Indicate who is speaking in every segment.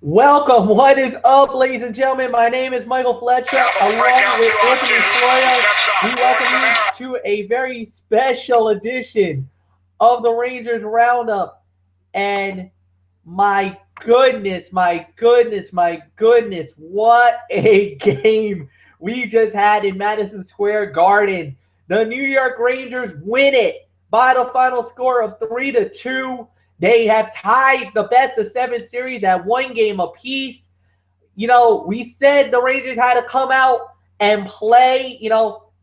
Speaker 1: Welcome. What is up, ladies and gentlemen? My name is Michael Flecha, along with Anthony Florio. We welcome you to a very special edition of the Rangers Roundup. And my goodness, what a game we just had in Madison Square Garden. The New York Rangers win it by the final score of 3-2. They have tied the best of 7 series at 1 game apiece. You know, we said the Rangers had to come out and play,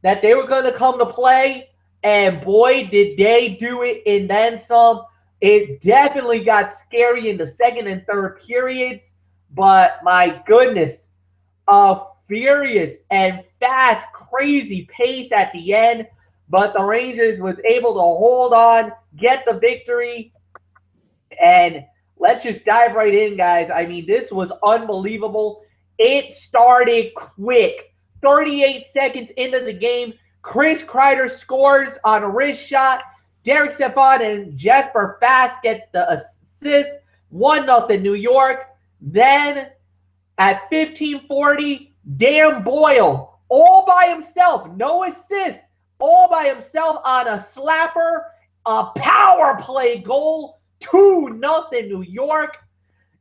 Speaker 1: that they were going to come to play. And boy, did they do it and then some. It definitely got scary in the second and third periods. But my goodness, a furious and fast, crazy pace at the end. But the Rangers was able to hold on, get the victory. And let's just dive right in, guys. I mean, this was unbelievable. It started quick. 38 seconds into the game, Chris Kreider scores on a wrist shot. Derek Stepan and Jesper Fast gets the assist. 1-0 New York. Then at 15:40, Dan Boyle, all by himself, no assist, all by himself on a slapper, a power play goal. 2-0 New York,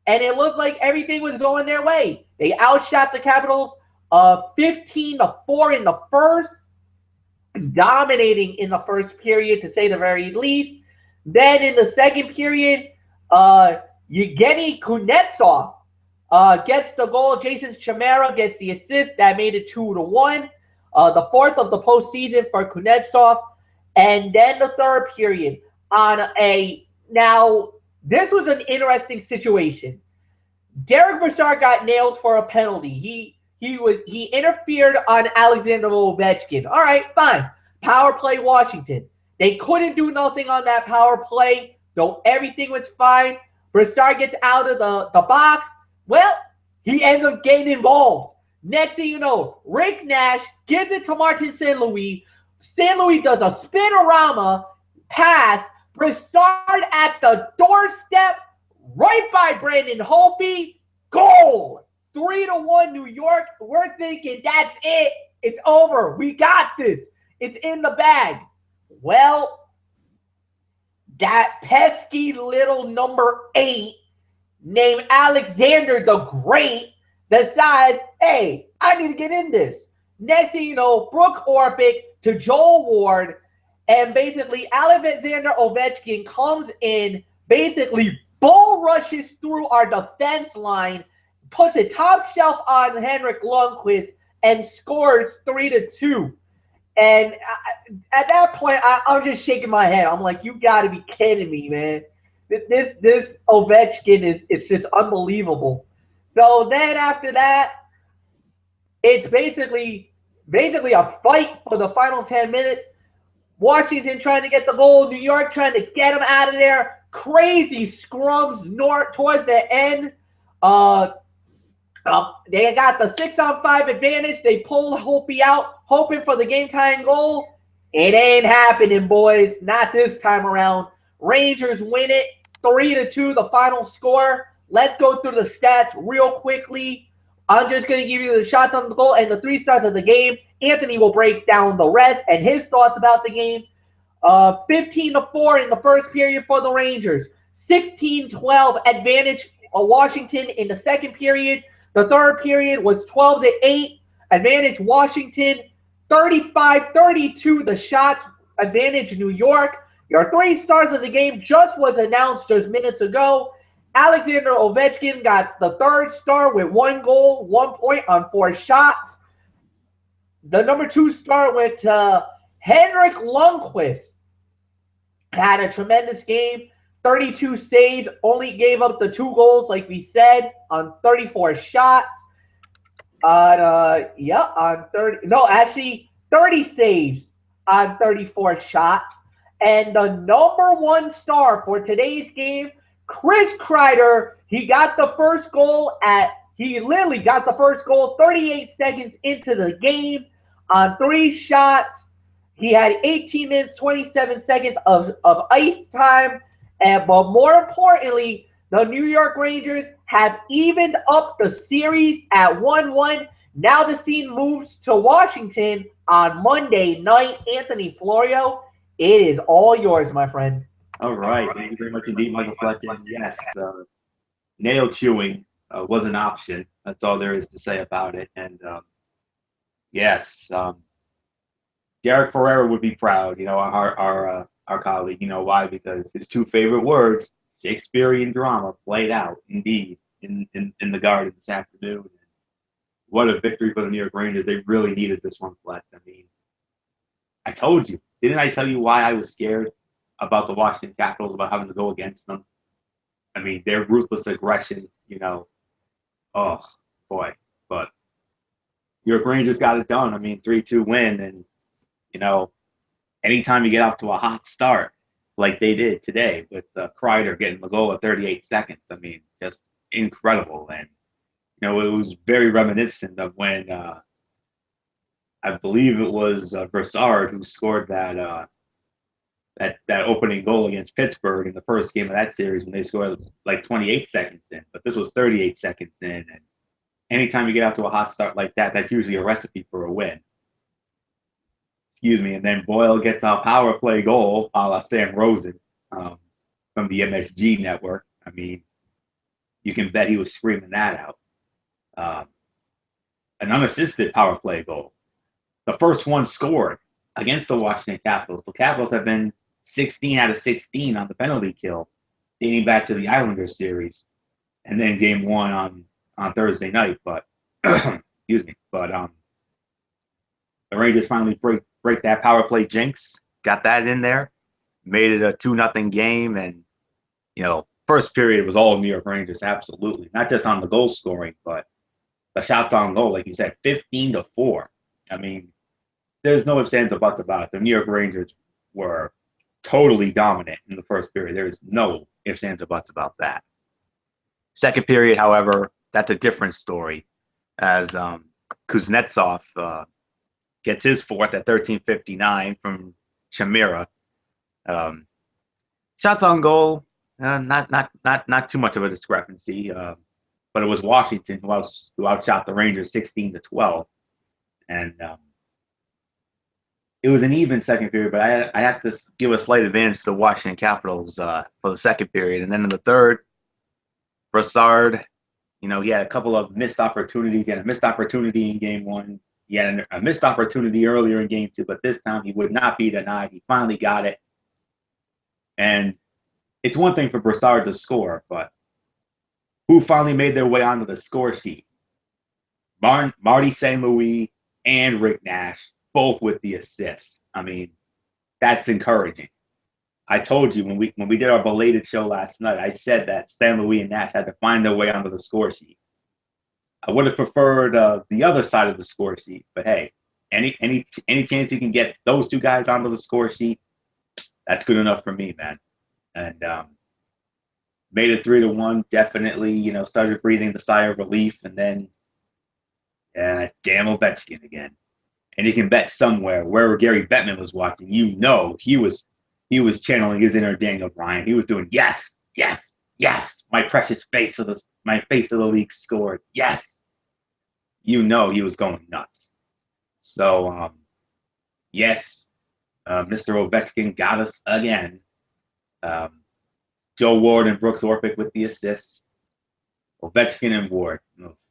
Speaker 1: and it looked like everything was going their way. They outshot the Capitals 15-4 in the first, dominating in the first period, to say the very least. Then in the second period, Yevgeny Kuznetsov gets the goal. Jason Chimera gets the assist. That made it 2-1. The fourth of the postseason for Kuznetsov. And then the third period Now, this was an interesting situation. Derek Brassard got nailed for a penalty. He interfered on Alexander Ovechkin. All right, fine. Power play Washington. They couldn't do nothing on that power play, so everything was fine. Brassard gets out of the box. Well, he ends up getting involved. Next thing you know, Rick Nash gives it to Martin St. Louis. St. Louis does a spinorama pass. Brassard at the doorstep, right by Brandon Holtby. Goal! 3-1 New York. We're thinking, that's it. It's over. We got this. It's in the bag. Well, that pesky little number 8 named Alexander the Great decides, hey, I need to get in this. Next thing you know, Brooke Orpik to Joel Ward. And basically, Alexander Ovechkin comes in, basically bull rushes through our defense line, puts it top shelf on Henrik Lundqvist, and scores 3-2. And at that point, I'm just shaking my head. I'm like, you got to be kidding me, man. This Ovechkin is just unbelievable. So then after that, it's basically a fight for the final 10 minutes. Washington trying to get the goal. New York trying to get him out of there. Crazy scrums towards the end. They got the 6-on-5 advantage. They pulled Holtby out, hoping for the game-tying goal. It ain't happening, boys. Not this time around. Rangers win it. 3-2, the final score. Let's go through the stats real quickly. I'm just going to give you the shots on the goal and the 3 stars of the game. Anthony will break down the rest and his thoughts about the game. 15-4 in the first period for the Rangers. 16-12 advantage of Washington in the second period. The third period was 12-8 advantage Washington. 35-32 the shots advantage New York. Your 3 stars of the game just was announced just minutes ago. Alexander Ovechkin got the 3rd star with 1 goal, 1 point on 4 shots. The number 2 star went to Henrik Lundqvist. Had a tremendous game. 32 saves. Only gave up the 2 goals, like we said, on 34 shots. On 30 saves on 34 shots. And the number 1 star for today's game, Chris Kreider. He got the first goal he literally got the first goal 38 seconds into the game on 3 shots. He had 18 minutes, 27 seconds of ice time. But more importantly, The New York Rangers have evened up the series at 1-1. Now the scene moves to Washington on Monday night. Anthony Florio, it is all yours, my friend.
Speaker 2: All right. Thank you very much indeed, Michael Flecha. And yes, nail chewing was an option. That's all there is to say about it. And yes, Derek Ferrera would be proud, our colleague. You know why? Because his two favorite words, Shakespearean drama, played out indeed in the Garden this afternoon. What a victory for the New York Rangers. They really needed this one, Fletch. I mean, I told you. Didn't I tell you why I was scared about the Washington Capitals, about having to go against them? I mean, their ruthless aggression, oh, boy. But New York Rangers got it done. I mean, 3-2 win. And, anytime you get off to a hot start, like they did today with Kreider getting the goal at 38 seconds, I mean, just incredible. And, it was very reminiscent of when I believe it was Brassard who scored that opening goal against Pittsburgh in the first game of that series when they scored like 28 seconds in. But this was 38 seconds in. And anytime you get out to a hot start like that, that's usually a recipe for a win. Excuse me. And then Boyle gets a power play goal a la Sam Rosen from the MSG network. I mean, you can bet he was screaming that out. An unassisted power play goal. The first one scored against the Washington Capitals. The Capitals have been 16 out of 16 on the penalty kill, dating back to the Islanders series, and then game one on Thursday night. But excuse me. But the Rangers finally break that power play jinx. Got that in there, made it a 2-0 game, and first period was all New York Rangers. Absolutely, not just on the goal scoring, but the shots on goal, like you said, 15-4. I mean, there's no ifs, ands, or buts about it. The New York Rangers were totally dominant in the first period. There's no ifs, ands, or buts about that. Second period, however, that's a different story, as Kuznetsov gets his fourth at 13:59 from Chimera. Shots on goal, not too much of a discrepancy. But it was Washington who outshot the Rangers 16-12, and it was an even second period. But I have to give a slight advantage to the Washington Capitals for the second period, and then in the third, Brassard, he had a couple of missed opportunities. He had a missed opportunity in game one. He had a missed opportunity earlier in game two, but this time he would not be denied. He finally got it, and it's one thing for Brassard to score, but who finally made their way onto the score sheet? Marty St. Louis and Rick Nash, both with the assist. I mean, that's encouraging. I told you when we did our belated show last night, I said that St. Louis and Nash had to find their way onto the score sheet. I would have preferred the other side of the score sheet, but hey, any chance you can get those two guys onto the score sheet, that's good enough for me, man. And made it 3-1. Definitely, started breathing the sigh of relief, and then, damn Ovechkin again. And you can bet somewhere wherever Gary Bettman was watching, he was channeling his inner Daniel Bryan. He was doing yes, yes, yes. My precious face of the league scored. Yes, he was going nuts. So, yes, Mr. Ovechkin got us again. Joe Ward and Brooks Orpik with the assists. Ovechkin and Ward.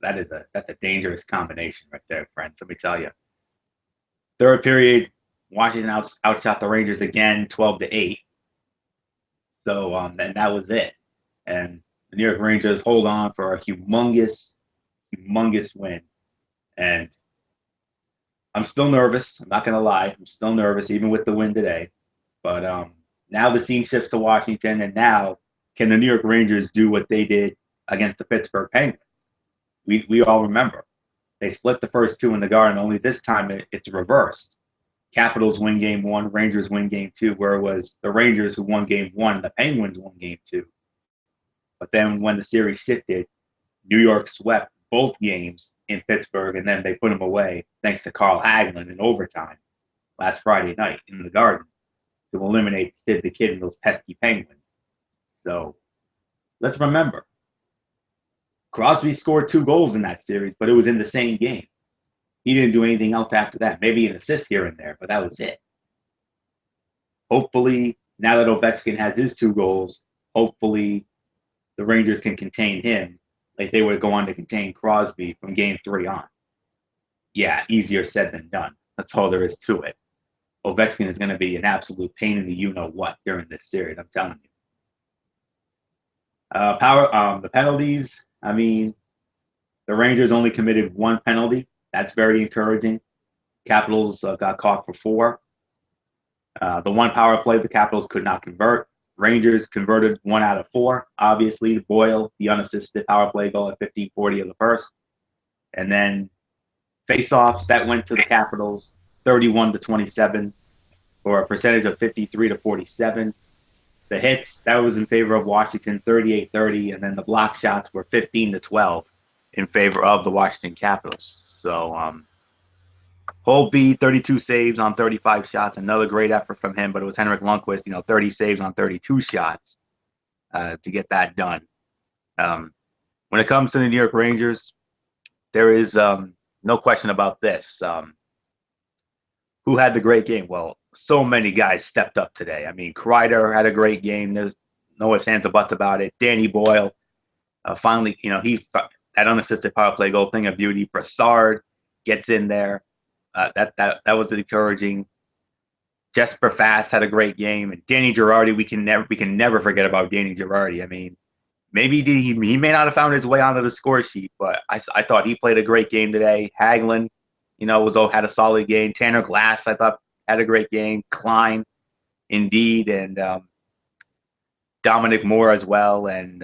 Speaker 2: That's a dangerous combination right there, friends. Let me tell you. Third period, Washington outshot the Rangers again, 12-8. So and that was it. And the New York Rangers hold on for a humongous win. And I'm still nervous. I'm not gonna lie. I'm still nervous, even with the win today. But now the scene shifts to Washington, and now can the New York Rangers do what they did against the Pittsburgh Penguins? We all remember. They split the first two in the Garden, only this time it's reversed. Capitals win game one, Rangers win game two, where it was the Rangers who won game one and the Penguins won game two. But then when the series shifted, New York swept both games in Pittsburgh, and then they put them away thanks to Carl Hagelin in overtime last Friday night in the Garden to eliminate Sid the Kid and those pesky Penguins. So let's remember, Crosby scored 2 goals in that series, but it was in the same game. He didn't do anything else after that. Maybe an assist here and there, but that was it. Hopefully, now that Ovechkin has his 2 goals, hopefully the Rangers can contain him like they would go on to contain Crosby from game 3 on. Yeah, easier said than done. That's all there is to it. Ovechkin is going to be an absolute pain in the you-know-what during this series, I'm telling you. The penalties, I mean, the Rangers only committed 1 penalty. That's very encouraging. Capitals got caught for 4. The 1 power play, the Capitals could not convert. Rangers converted 1 out of 4. Obviously, Boyle, the unassisted power play goal at 15:40 of the first. And then face-offs, that went to the Capitals, 31-27 for a percentage of 53-47. The hits, that was in favor of Washington, 38-30. And then the block shots were 15-12 in favor of the Washington Capitals. So, Holtby, 32 saves on 35 shots. Another great effort from him, but it was Henrik Lundqvist, 30 saves on 32 shots to get that done. When it comes to the New York Rangers, there is no question about this. Who had the great game? Well, so many guys stepped up today. I mean, Kreider had a great game. There's no ifs, ands, or buts about it. Danny Boyle, finally, that unassisted power play goal, thing of beauty. Brassard gets in there. That was encouraging. Jesper Fast had a great game, and Danny Girardi. We can never forget about Danny Girardi. I mean, maybe he may not have found his way onto the score sheet, but I thought he played a great game today. Hagelin, had a solid game. Tanner Glass, I thought, had a great game. Klein, indeed, and Dominic Moore as well. And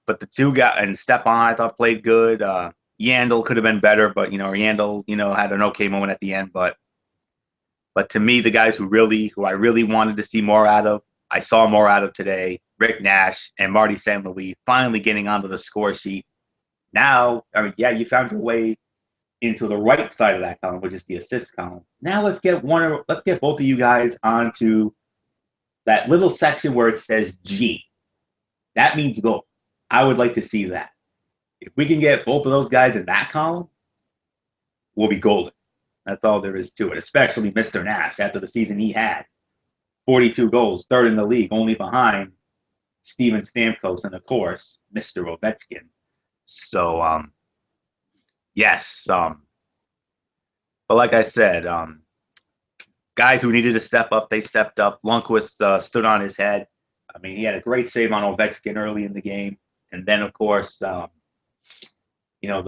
Speaker 2: but the 2 guys, and Stepan, I thought, played good. Yandel could have been better, but Yandel, had an okay moment at the end. But to me, the guys who I really wanted to see more out of, I saw more out of today. Rick Nash and Marty St. Louis finally getting onto the score sheet. Now, you found your way into the right side of that column, which is the assist column. Now let's get both of you guys onto that little section where it says G. That means goal. I would like to see that. If we can get both of those guys in that column, we'll be golden. That's all there is to it, especially Mr. Nash after the season he had. 42 goals, 3rd in the league, only behind Steven Stamkos and, of course, Mr. Ovechkin. So, yes. But like I said, guys who needed to step up, they stepped up. Lundqvist stood on his head. I mean, he had a great save on Ovechkin early in the game. And then, of course, the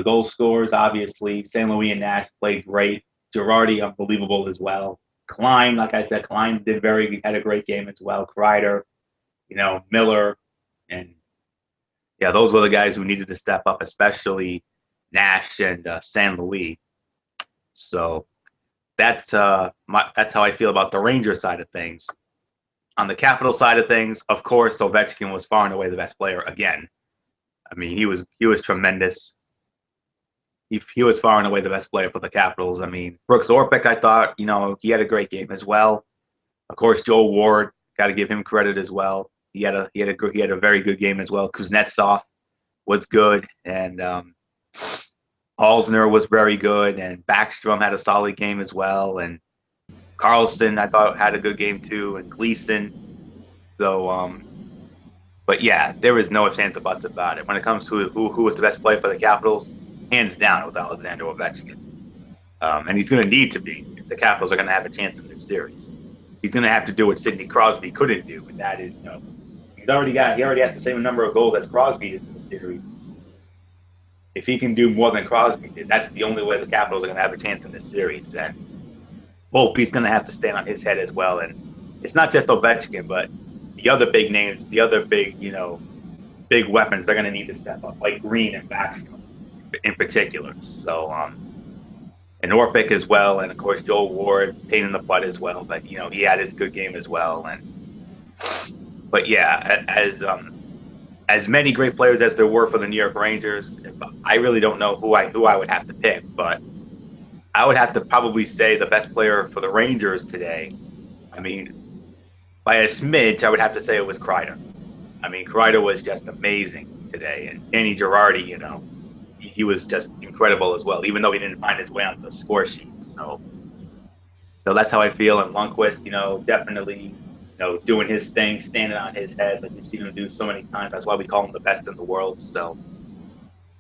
Speaker 2: goal scorers, obviously, St. Louis and Nash played great. Girardi, unbelievable as well. Klein, like I said, had a great game as well. Kreider, Miller, and those were the guys who needed to step up, especially Nash and St. Louis. So that's how I feel about the Rangers side of things. On the Capital side of things, of course, Ovechkin was far and away the best player again. I mean, he was tremendous. He was far and away the best player for the Capitals. I mean, Brooks Orpik, I thought, he had a great game as well. Of course, Joe Ward, got to give him credit as well. He had a very good game as well. Kuznetsov was good, and Halsner was very good, and Backstrom had a solid game as well, and Carlson, I thought, had a good game too, and Gleason. So, but yeah, there was no ifs, ands, or buts about it. When it comes to who was the best player for the Capitals, hands down, it was Alexander Ovechkin. And he's going to need to be if the Capitals are going to have a chance in this series. He's going to have to do what Sidney Crosby couldn't do, and that is, he already has the same number of goals as Crosby did in the series. If he can do more than Crosby did, that's the only way the Capitals are going to have a chance in this series. And Volpe's going to have to stand on his head as well. And it's not just Ovechkin, but the other big names, the other big, big weapons, they're going to need to step up, like Green and Backstrom in particular. So, and Orpik as well, and of course Joel Ward, pain in the butt as well. But he had his good game as well. But yeah, as many great players as there were for the New York Rangers, I really don't know who I would have to pick. But I would have to probably say the best player for the Rangers today. I mean, by a smidge, I would have to say it was Kreider. I mean, Kreider was just amazing today, and Danny Girardi, you know, he was just incredible as well, even though he didn't find his way on the score sheet. So that's how I feel. And Lundqvist, you know, definitely, you know, doing his thing, standing on his head like we've seen him do so many times. That's why we call him the best in the world. So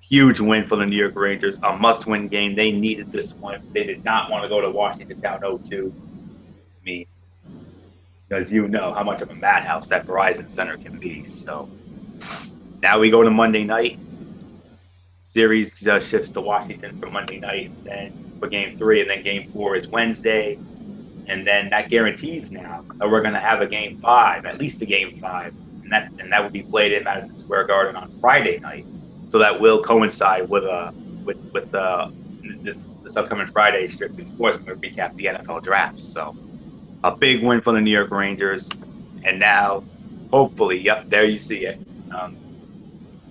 Speaker 2: huge win for the New York Rangers, a must-win game. They needed this one. They did not want to go to Washington down 0-2. I mean, because you know how much of a madhouse that Verizon Center can be. So now we go to Monday night. Series shifts to Washington for Monday night, and then for Game 3, and then Game 4 is Wednesday. And then that guarantees now that we're going to have a Game 5, at least a Game 5, and that will be played in Madison Square Garden on Friday night. So that will coincide with this upcoming Friday Strictly Sports. We're going to recap the NFL draft. So a big win for the New York Rangers, and now hopefully, yep, there you see it.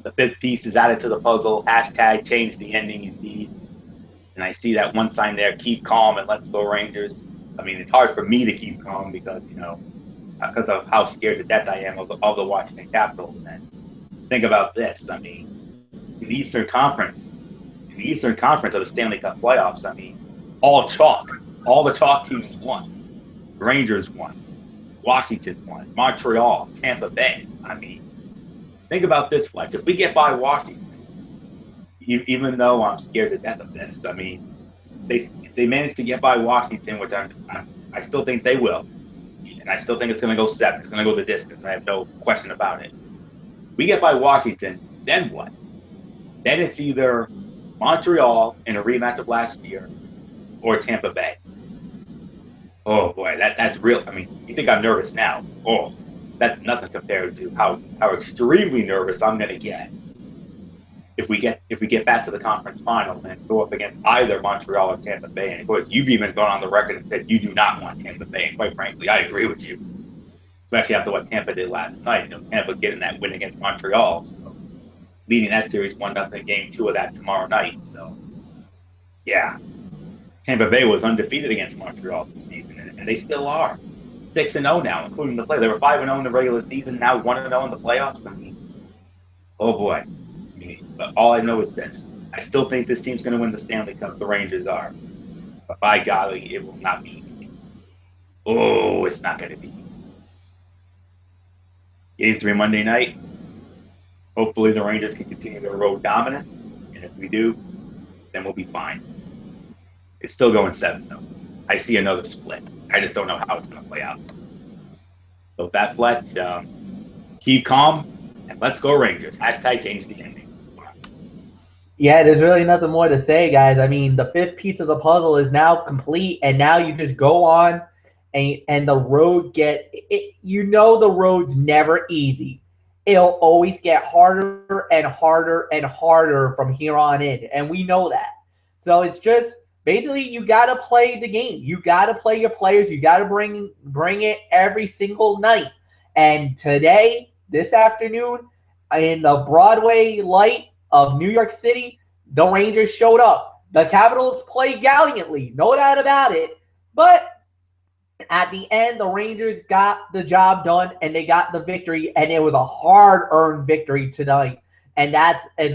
Speaker 2: The fifth piece is added to the puzzle. # change the ending indeed. And I see that one sign there, keep calm and let's go Rangers. I mean, it's hard for me to keep calm because, you know, because of how scared to death I am of the Washington Capitals. And think about this. I mean, in the Eastern Conference of the Stanley Cup playoffs, I mean, all chalk. All the chalk teams won. Rangers won. Washington won. Montreal, Tampa Bay. I mean, think about this, Fletch. If we get by Washington, even though I'm scared to death of this, I mean, if they manage to get by Washington, which I still think they will, and I still think it's going to go 7. It's going to go the distance. I have no question about it. We get by Washington, then what? Then it's either Montreal in a rematch of last year or Tampa Bay. Oh, boy, that's real. I mean, you think I'm nervous now. Oh, that's nothing compared to how extremely nervous I'm going to get if we get back to the conference finals and go up against either Montreal or Tampa Bay. And of course, you've even gone on the record and said you do not want Tampa Bay. And quite frankly, I agree with you, especially after what Tampa did last night. You know, Tampa getting that win against Montreal, so leading that series 1-0. Game 2 of that tomorrow night. So, yeah, Tampa Bay was undefeated against Montreal this season, and they still are 6-0 now, including the play. They were 5-0 in the regular season, now 1-0 in the playoffs. I mean, oh boy. But all I know is this. I still think this team's going to win the Stanley Cup. The Rangers are. But by golly, it will not be easy. Oh, it's not going to be easy. Game 3 Monday night. Hopefully the Rangers can continue their road dominance. And if we do, then we'll be fine. It's still going 7, though. I see another split. I just don't know how it's going to play out. So with that, Fletch, keep calm and let's go Rangers. # change the ending.
Speaker 1: Yeah, there's really nothing more to say, guys. I mean, the fifth piece of the puzzle is now complete, and now you just go on, and the road you know the road's never easy. It'll always get harder and harder and harder from here on in, and we know that. So it's just basically you got to play the game. You got to play your players. You got to bring it every single night. And today, this afternoon, in the Broadway light of New York City, the Rangers showed up. The Capitals played gallantly, no doubt about it. But at the end, the Rangers got the job done, and they got the victory, and it was a hard-earned victory tonight. And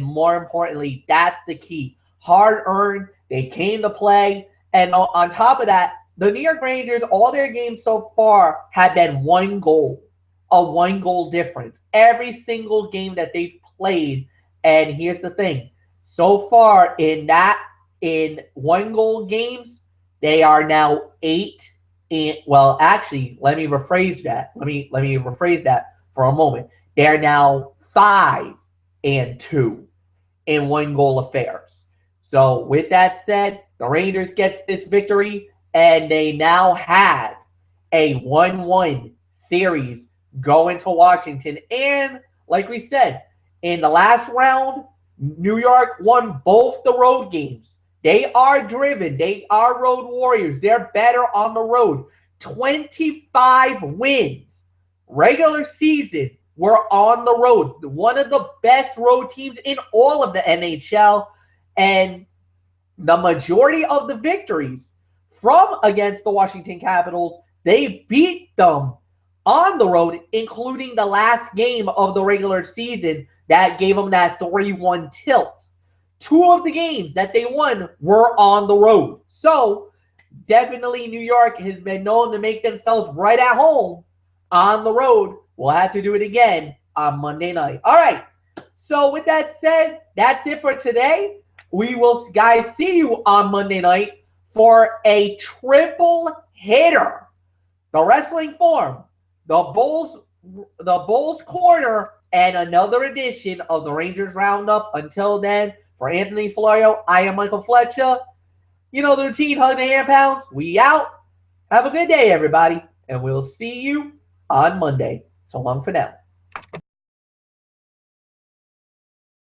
Speaker 1: more importantly, that's the key. Hard-earned, they came to play, and on top of that, the New York Rangers, all their games so far had been one goal, a one-goal difference. Every single game that they've played. And here's the thing. So far in one-goal games, they are now 8. Well, actually, let me rephrase that. Let me rephrase that for a moment. They're now 5-2 in one-goal affairs. So with that said, the Rangers gets this victory, and they now have a 1-1 series going to Washington. And like we said, in the last round, New York won both the road games. They are driven. They are road warriors. They're better on the road. 25 wins. Regular season were on the road. One of the best road teams in all of the NHL. And the majority of the victories from against the Washington Capitals, they beat them on the road, including the last game of the regular season that gave them that 3-1 tilt. 2 of the games that they won were on the road. So definitely New York has been known to make themselves right at home on the road. We'll have to do it again on Monday night. All right. So with that said, that's it for today. We will, guys, see you on Monday night for a triple hitter. The Wrestling Forum, the Bulls Corner, and another edition of the Rangers Roundup. Until then, for Anthony Florio, I am Michael Flecha. You know the routine, hug the hand pounds. We out. Have a good day, everybody, and we'll see you on Monday. So long for now.